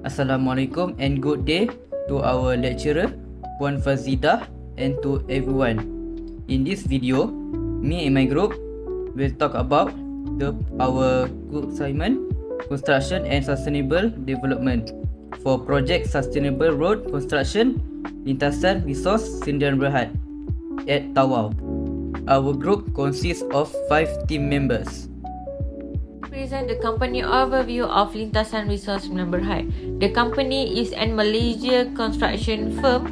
Assalamualaikum and good day to our lecturer Puan Fazidah and to everyone. In this video, me and my group will talk about our group assignment, construction and sustainable development for project sustainable road construction Lintasan Resource Sdn Bhd at Tawau. Our group consists of 5 team members. Present the company overview of Lintasan Resource Sdn Bhd. The company is a Malaysia construction firm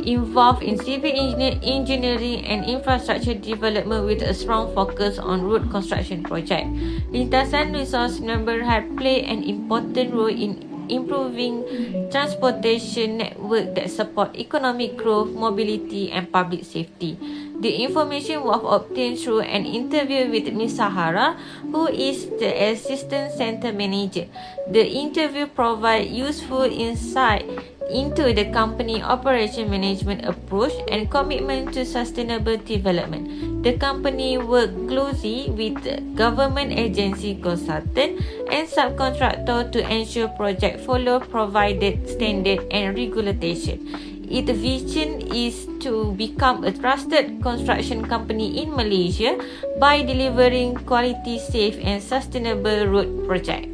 involved in civil engineering and infrastructure development with a strong focus on road construction project. Lintasan Resource Sdn Bhd play an important role in improving transportation network that support economic growth, mobility and public safety. The information was obtained through an interview with Ms. Sahara, who is the Assistant Center Manager. The interview provides useful insight into the company operation management approach and commitment to sustainable development. The company works closely with government agency, consultant and subcontractor to ensure project follow provided standard and regulation. Its vision is to become a trusted construction company in Malaysia by delivering quality, safe and sustainable road project.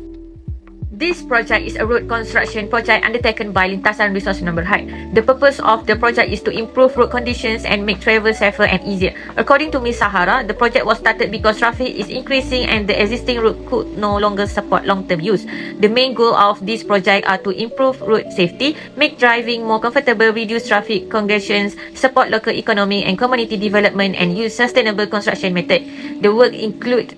This project is a road construction project undertaken by Lintasan Resource Sdn Bhd. The purpose of the project is to improve road conditions and make travel safer and easier. According to Ms. Sahara, the project was started because traffic is increasing and the existing road could no longer support long-term use. The main goal of this project are to improve road safety, make driving more comfortable, reduce traffic congestions, support local economy and community development and use sustainable construction method. The work include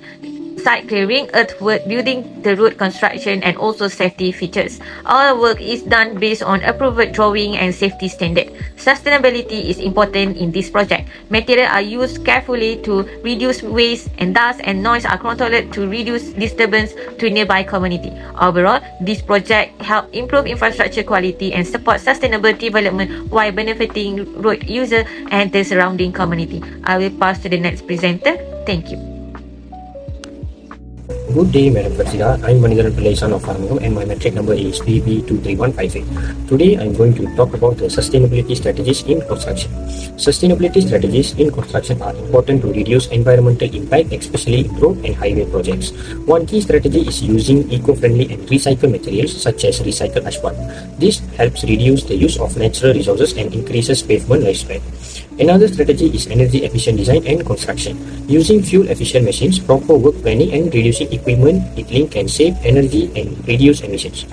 site clearing, earthwork, building the road construction and also safety features. All work is done based on approved drawing and safety standard. Sustainability is important in this project. Materials are used carefully to reduce waste and dust and noise are controlled to reduce disturbance to nearby community. Overall, this project help improve infrastructure quality and support sustainable development while benefiting road user and the surrounding community. I will pass to the next presenter. Thank you. Good day, Madam Fazidah. I'm Lintasan of Farming and my metric number is BPE4633. Today, I'm going to talk about the sustainability strategies in construction. Sustainability strategies in construction are important to reduce environmental impact, especially in road and highway projects. One key strategy is using eco-friendly and recycled materials such as recycled asphalt. This helps reduce the use of natural resources and increases pavement lifespan. Another strategy is energy efficient design and construction. Using fuel efficient machines, proper work planning and reducing equipment idling can save energy and reduce emissions.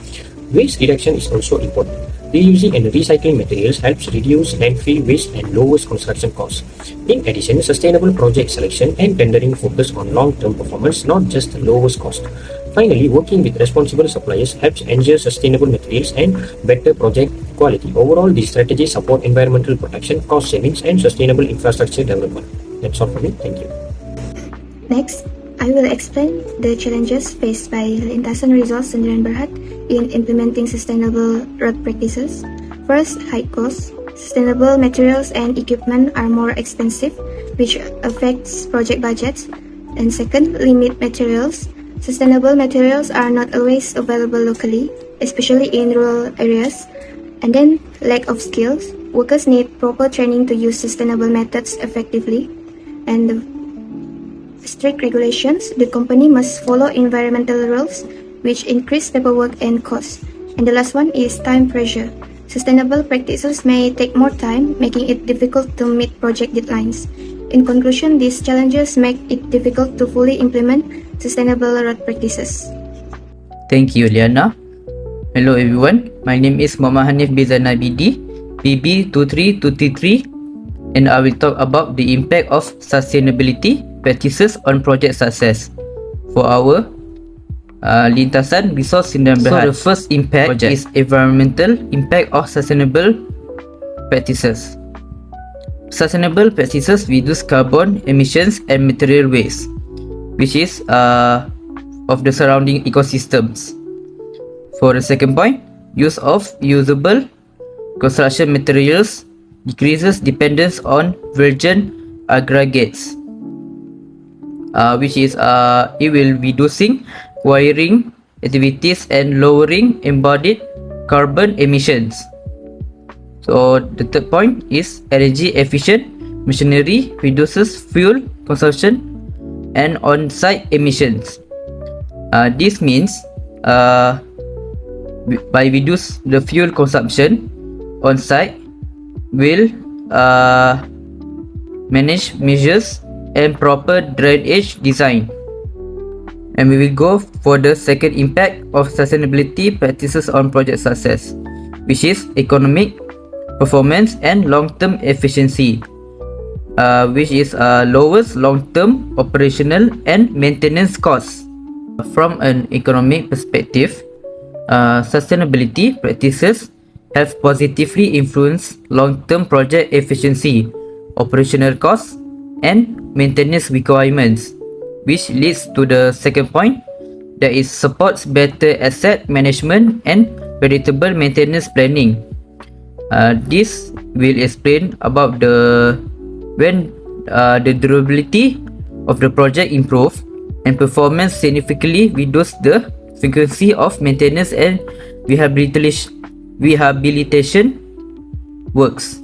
Waste reduction is also important. Reusing and recycling materials helps reduce landfill waste and lowers construction costs. In addition, sustainable project selection and tendering focus on long-term performance, not just the lowest cost. Finally, working with responsible suppliers helps ensure sustainable materials and better project quality. Overall, these strategies support environmental protection, cost savings, and sustainable infrastructure development. That's all for me. Thank you. Next, I will explain the challenges faced by Lintasan Resource Sdn Bhd in implementing sustainable road practices. First, high costs. Sustainable materials and equipment are more expensive, which affects project budgets. And second, limit materials. Sustainable materials are not always available locally, especially in rural areas. And then, lack of skills. Workers need proper training to use sustainable methods effectively. And strict regulations. The company must follow environmental rules, which increase paperwork and costs. And the last one is time pressure. Sustainable practices may take more time, making it difficult to meet project deadlines. In conclusion, these challenges make it difficult to fully implement sustainable road practices. Thank you, Liana. Hello everyone, my name is Muhammad Hanif Bizana BD, BB23233, and I will talk about the impact of sustainability practices on project success for our Lintasan Resource Sdn Bhd. So the first impact project is environmental impact of sustainable practices. Sustainable practices reduce carbon emissions and material waste, which is of the surrounding ecosystems. For the second point, use of usable construction materials decreases dependence on virgin aggregates, which is it will reducing wiring activities and lowering embodied carbon emissions. So the third point is energy efficient machinery reduces fuel consumption and on-site emissions. This means by reduce the fuel consumption on site will manage measures and proper drainage design. And we will go for the second impact of sustainability practices on project success, which is economic performance and long-term efficiency, which is lowest long-term operational and maintenance costs. From an economic perspective, sustainability practices have positively influenced long-term project efficiency, operational costs, and maintenance requirements, which leads to the second point, that is supports better asset management and predictable maintenance planning. This will explain about when the durability of the project improve and performance significantly reduce the frequency of maintenance and rehabilitation works.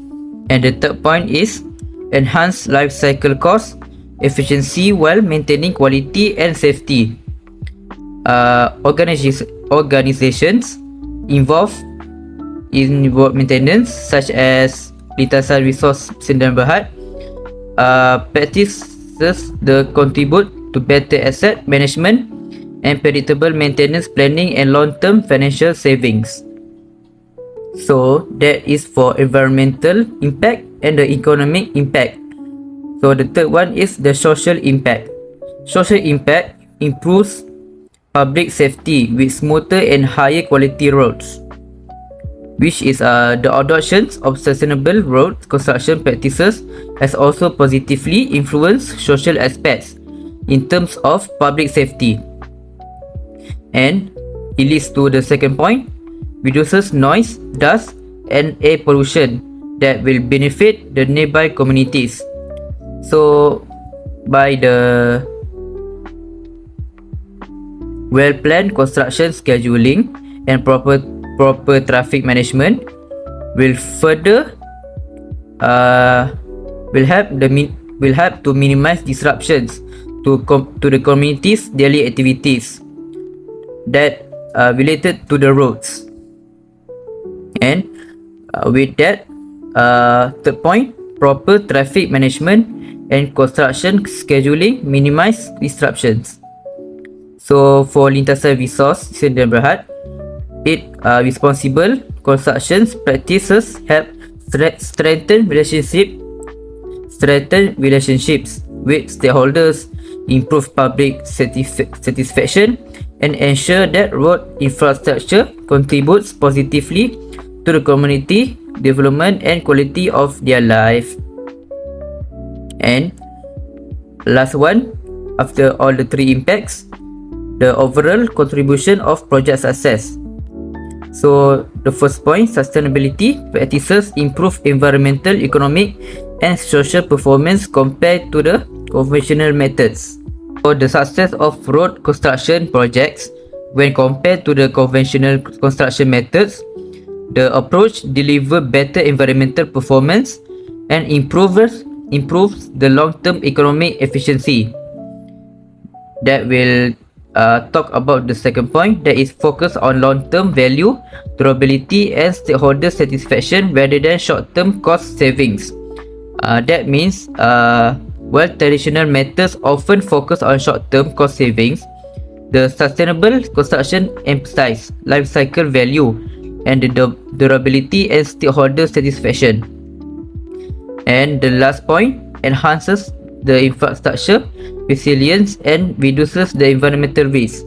And the third point is enhance life cycle cost efficiency while maintaining quality and safety. Organizations involved in road maintenance such as Lintasan Resource Sdn Bhd practices the contribute to better asset management and predictable maintenance planning and long-term financial savings. So that is for environmental impact and the economic impact. So the third one is the social impact. Social impact improves public safety with smoother and higher quality roads, which is the adoption of sustainable road construction practices has also positively influenced social aspects in terms of public safety. And it leads to the second point, reduces noise, dust and air pollution that will benefit the nearby communities. So by the well-planned construction scheduling and proper traffic management will further will help to minimize disruptions to the community's daily activities that are related to the roads. And with that, third point, proper traffic management and construction scheduling minimize disruptions. So for Lintasan Resource Sdn Bhd, responsible construction practices help strengthen relationships with stakeholders, improve public satisfaction, and ensure that road infrastructure contributes positively to the community development and quality of their life. And last one, after all the three impacts, the overall contribution of project success. So the first point, sustainability practices improve environmental, economic and social performance compared to the conventional methods. For the success of road construction projects when compared to the conventional construction methods, the approach delivers better environmental performance and improves the long-term economic efficiency. That will talk about the second point, that is focus on long-term value, durability and stakeholder satisfaction rather than short-term cost savings. That means while traditional methods often focus on short-term cost savings, the sustainable construction emphasizes life cycle value and the durability and stakeholder satisfaction. And the last point, enhances the infrastructure resilience and reduces the environmental risk.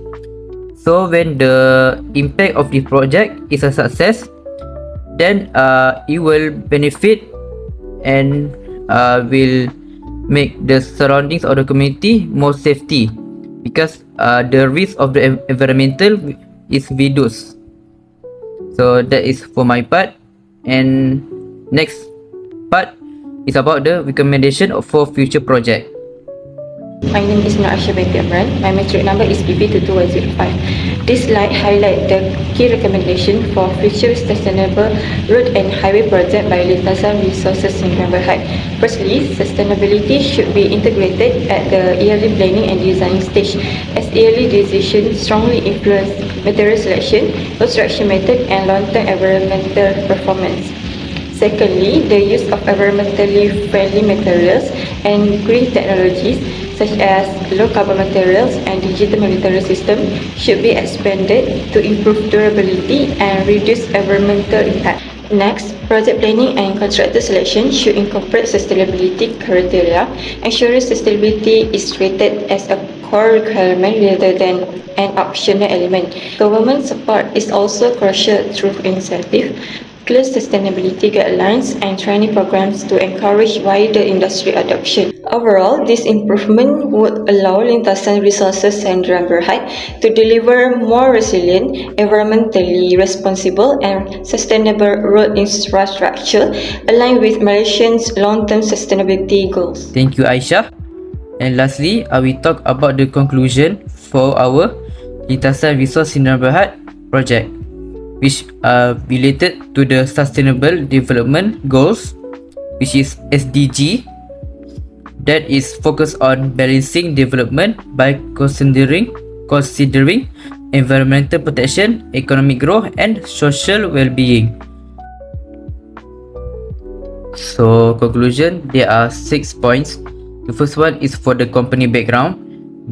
So when the impact of the project is a success, then it will benefit and will make the surroundings of the community more safety, because the risk of the environmental is reduced. So that is for my part. And next part is about the recommendation for future project. My name is Nur Aisha binti Amran. My matric number is BPE4633. This slide highlights the key recommendation for future sustainable road and highway project by Lintasan Resources Sdn Bhd. Firstly, sustainability should be integrated at the yearly planning and design stage, as yearly decisions strongly influence material selection, construction method, and long-term environmental performance. Secondly, the use of environmentally friendly materials and green technologies such as low-carbon materials and digital monitoring system should be expanded to improve durability and reduce environmental impact. Next, project planning and contractor selection should incorporate sustainability criteria, ensuring sustainability is treated as a core requirement rather than an optional element. Government support is also crucial through incentive, clear sustainability guidelines, and training programs to encourage wider industry adoption. Overall, this improvement would allow Lintasan Resources Sdn Bhd to deliver more resilient, environmentally responsible, and sustainable road infrastructure aligned with Malaysia's long-term sustainability goals. Thank you, Aisha. And lastly, I will talk about the conclusion for our Lintasan Resource Sdn Bhd project, which are related to the Sustainable Development Goals, which is SDG, that is focused on balancing development by considering environmental protection, economic growth, and social well-being. So, conclusion, there are 6 points. The first one is for the company background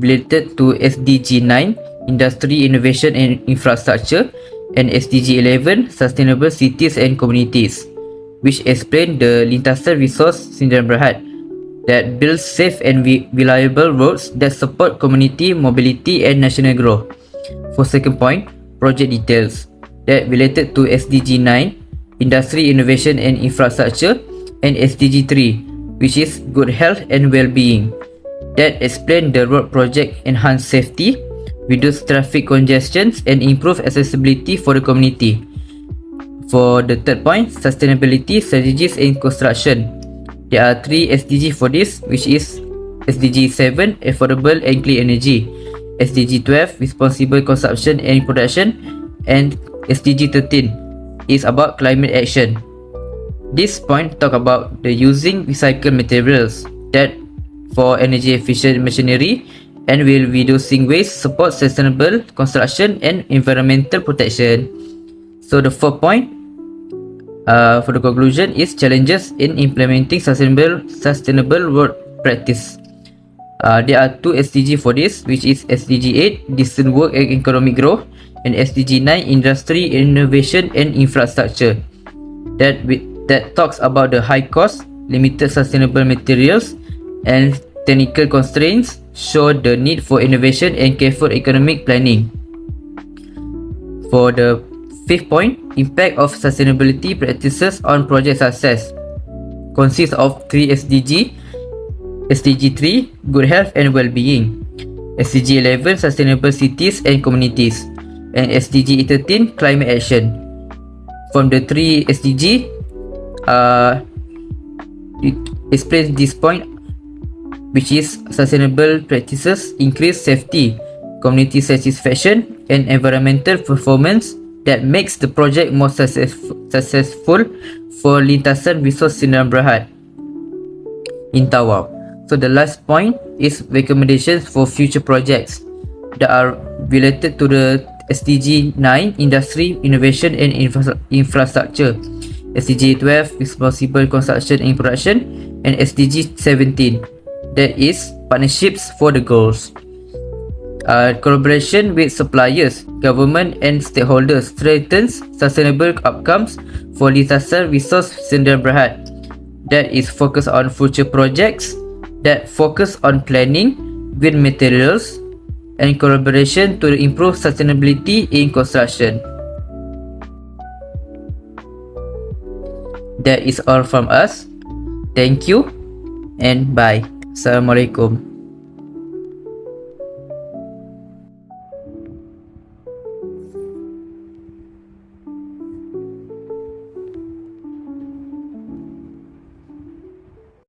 related to SDG 9, Industry, Innovation and Infrastructure, and SDG 11, Sustainable Cities and Communities, which explain the Lintasan Resource Sdn Bhd that builds safe and reliable roads that support community mobility and national growth. For second point, project details that related to SDG 9, Industry, Innovation and Infrastructure, and SDG 3, which is Good Health and Well-being, that explain the road project enhance safety, reduce traffic congestions, and improve accessibility for the community. For the third point, sustainability strategies in construction. There are 3 SDG for this, which is SDG 7, Affordable and Clean Energy, SDG 12, Responsible Consumption and Production, and SDG 13 is about climate action. This point talk about the using recycled materials that for energy efficient machinery and will reducing waste, support sustainable construction and environmental protection. So the fourth point for the conclusion is challenges in implementing sustainable road practice. There are 2 SDG for this, which is SDG 8, Decent Work and Economic Growth, and SDG 9, Industry, Innovation and Infrastructure, that talks about the high cost, limited sustainable materials, and technical constraints, show the need for innovation and careful economic planning. For the fifth point, impact of sustainability practices on project success, consists of 3 SDG, SDG 3, Good Health and Well-being, SDG 11, Sustainable Cities and Communities, and SDG 13, Climate Action. From the 3 SDG, it explains this point, which is sustainable practices increase safety, community satisfaction, and environmental performance that makes the project more successful for Lintasan Resource Sdn Bhd in Tawau. So the last point is recommendations for future projects that are related to the SDG 9, Industry, Innovation and Infrastructure, SDG 12, Responsible Consumption and Production, and SDG 17, that is partnerships for the goals. Collaboration with suppliers, government and stakeholders strengthens sustainable outcomes for Lintasan Resource Sdn Bhd, that is focused on future projects that focus on planning, green materials, and collaboration to improve sustainability in construction. That is all from us. Thank you and bye. Assalamualaikum.